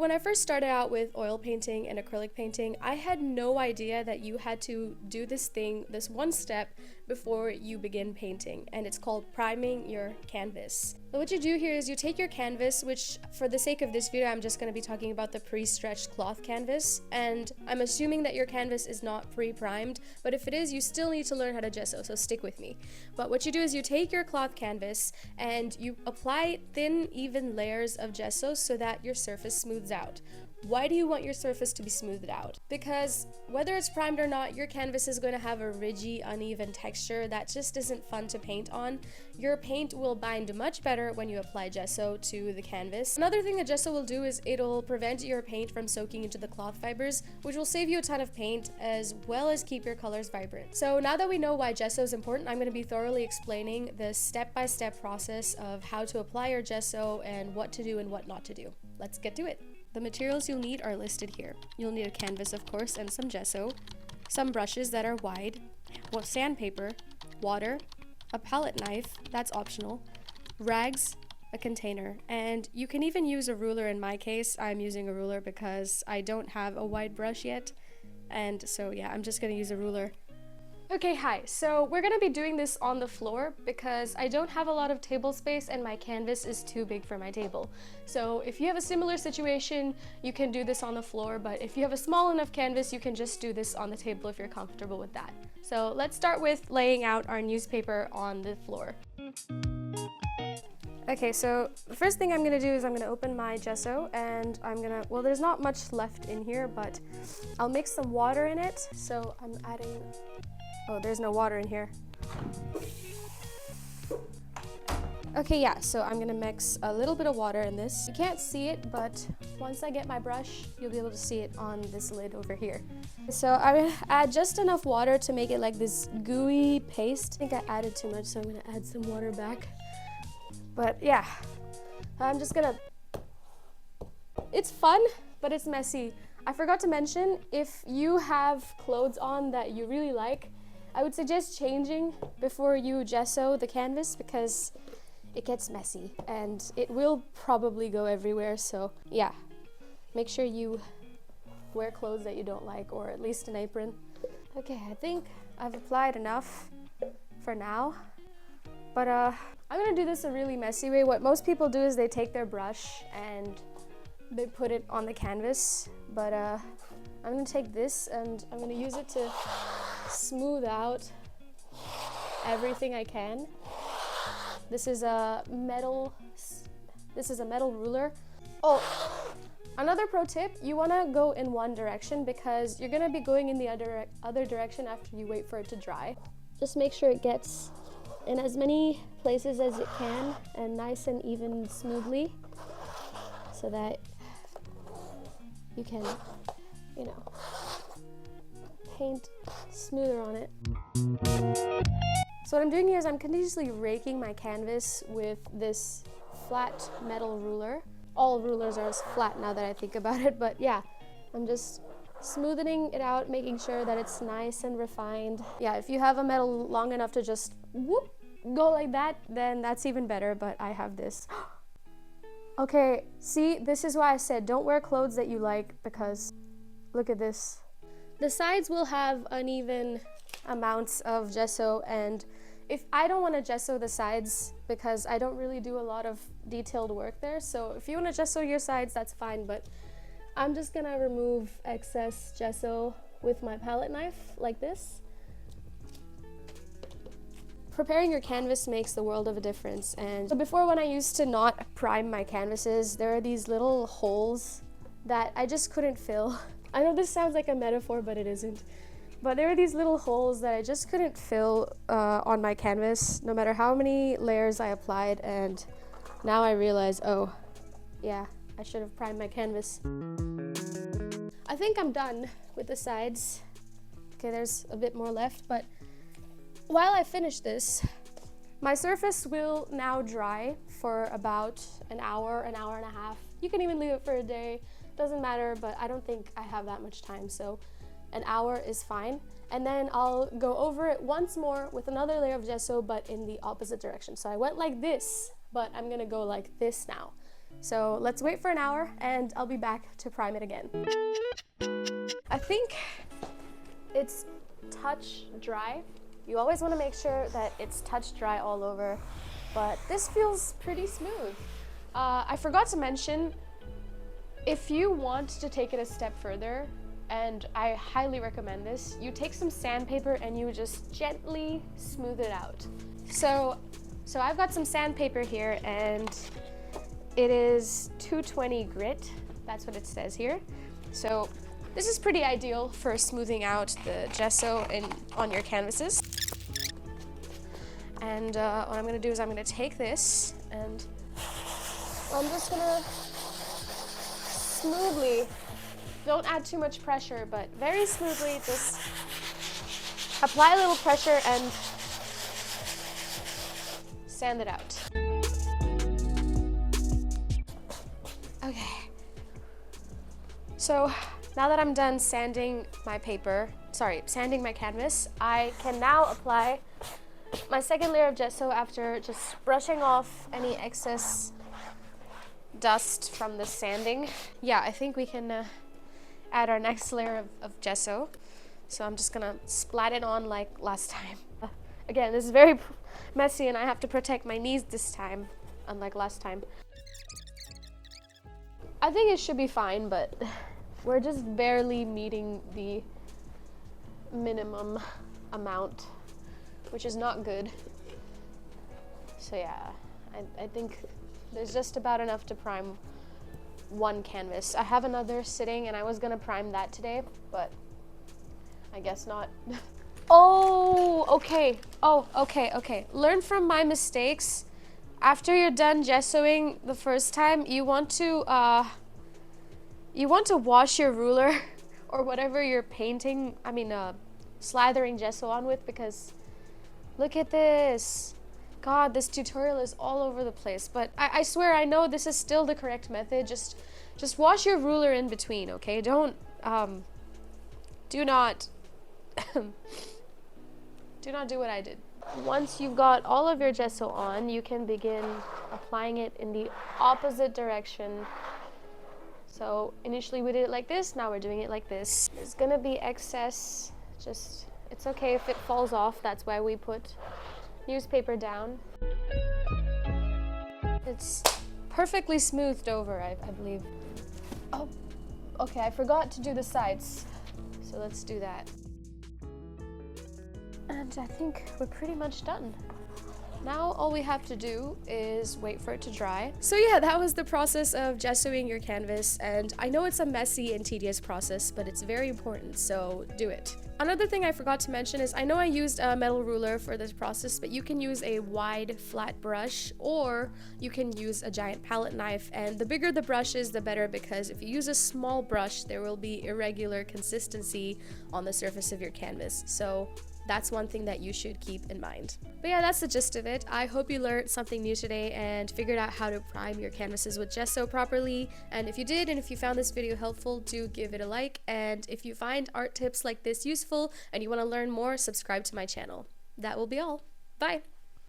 When I first started out with oil painting and acrylic painting, I had no idea that you had to do this one step before you begin painting, and it's called priming your canvas. So what you do here is you take your canvas, which for the sake of this video, I'm just going to be talking about the pre-stretched cloth canvas, and I'm assuming that your canvas is not pre-primed, but if it is, you still need to learn how to gesso, so stick with me. But what you do is you take your cloth canvas and you apply thin, even layers of gesso so that your surface smooths out. Why do you want your surface to be smoothed out? Because whether it's primed or not, your canvas is going to have a ridgy, uneven texture that just isn't fun to paint on. Your paint will bind much better when you apply gesso to the canvas. Another thing that gesso will do is it'll prevent your paint from soaking into the cloth fibers, which will save you a ton of paint as well as keep your colors vibrant. So now that we know why gesso is important, I'm going to be thoroughly explaining the step-by-step process of how to apply your gesso and what to do and what not to do. Let's get to it. The materials you'll need are listed here. You'll need a canvas, of course, and some gesso, some brushes that are wide, sandpaper, water, a palette knife, that's optional, rags, a container, and you can even use a ruler. In my case, I'm using a ruler because I don't have a wide brush yet, and so yeah, I'm just gonna use a ruler. Okay, hi. So we're gonna be doing this on the floor because I don't have a lot of table space and my canvas is too big for my table. So if you have a similar situation, you can do this on the floor, but if you have a small enough canvas, you can just do this on the table if you're comfortable with that. So let's start with laying out our newspaper on the floor. Okay, so the first thing I'm gonna do is I'm gonna open my gesso and well, there's not much left in here, but I'll mix some water in it. So I'm adding, oh, there's no water in here. Okay, yeah, so I'm gonna mix a little bit of water in this. You can't see it, but once I get my brush, you'll be able to see it on this lid over here. So I'm gonna add just enough water to make it like this gooey paste. I think I added too much, so I'm gonna add some water back. But yeah, I'm just gonna, it's fun, but it's messy. I forgot to mention, if you have clothes on that you really like, I would suggest changing before you gesso the canvas because it gets messy and it will probably go everywhere. So yeah, make sure you wear clothes that you don't like, or at least an apron. Okay, I think I've applied enough for now, but I'm gonna do this a really messy way. What most people do is they take their brush and they put it on the canvas, but I'm gonna take this and I'm gonna use it to smooth out everything I can. This is a metal ruler. Oh, another pro tip, you wanna go in one direction because you're gonna be going in the other direction after you wait for it to dry. Just make sure it gets in as many places as it can and nice and even smoothly so that you can, you know, paint smoother on it. So what I'm doing here is I'm continuously raking my canvas with this flat metal ruler. All rulers are flat now that I think about it, but yeah, I'm just smoothing it out, making sure that it's nice and refined. Yeah, if you have a metal long enough to just whoop, go like that, then that's even better, but I have this. Okay, see, this is why I said don't wear clothes that you like, because look at this. The sides will have uneven amounts of gesso, and if I don't want to gesso the sides because I don't really do a lot of detailed work there, so if you want to gesso your sides, that's fine, but I'm just gonna remove excess gesso with my palette knife like this. Preparing your canvas makes the world of a difference. And so before, when I used to not prime my canvases, there are these little holes that I just couldn't fill. I know this sounds like a metaphor, but it isn't. But there are these little holes that I just couldn't fill on my canvas, no matter how many layers I applied, and now I realize, oh, yeah, I should have primed my canvas. I think I'm done with the sides. Okay, there's a bit more left, but while I finish this, my surface will now dry for about an hour and a half. You can even leave it for a day, doesn't matter, but I don't think I have that much time, so an hour is fine. And then I'll go over it once more with another layer of gesso, but in the opposite direction. So I went like this, but I'm gonna go like this now. So let's wait for an hour and I'll be back to prime it again. I think it's touch dry. You always want to make sure that it's touch dry all over, but this feels pretty smooth. I forgot to mention, if you want to take it a step further, and I highly recommend this, you take some sandpaper and you just gently smooth it out. So I've got some sandpaper here and it is 220 grit. That's what it says here. So this is pretty ideal for smoothing out the gesso on your canvases. And what I'm gonna do is I'm gonna take this and I'm just gonna smoothly, don't add too much pressure, but very smoothly just apply a little pressure and sand it out. Okay. So now that I'm done sanding my canvas, I can now apply my second layer of gesso after just brushing off any excess dust from the sanding. Yeah, I think we can add our next layer of gesso. So I'm just gonna splat it on like last time. Again, this is very messy and I have to protect my knees this time, unlike last time. I think it should be fine, but we're just barely meeting the minimum amount, which is not good. So yeah, I think there's just about enough to prime one canvas. I have another sitting and I was gonna prime that today, but I guess not. Oh, okay. Oh, okay. Learn from my mistakes. After you're done gessoing the first time, you want to wash your ruler or whatever you're painting, slathering gesso on with, because look at this. God, this tutorial is all over the place, but I swear I know this is still the correct method. Just wash your ruler in between, okay? Don't, do not do what I did. Once you've got all of your gesso on, you can begin applying it in the opposite direction. So initially we did it like this, now we're doing it like this. There's gonna be excess, it's okay if it falls off, that's why we put newspaper down. It's perfectly smoothed over, I believe. Oh, okay, I forgot to do the sides, so let's do that. And I think we're pretty much done. Now all we have to do is wait for it to dry. So yeah, that was the process of gessoing your canvas, and I know it's a messy and tedious process, but it's very important, so do it. Another thing I forgot to mention is I know I used a metal ruler for this process, but you can use a wide flat brush or you can use a giant palette knife, and the bigger the brush is the better, because if you use a small brush there will be irregular consistency on the surface of your canvas. So that's one thing that you should keep in mind. But yeah, that's the gist of it. I hope you learned something new today and figured out how to prime your canvases with gesso properly. And if you did, and if you found this video helpful, do give it a like. And if you find art tips like this useful and you want to learn more, subscribe to my channel. That will be all. Bye!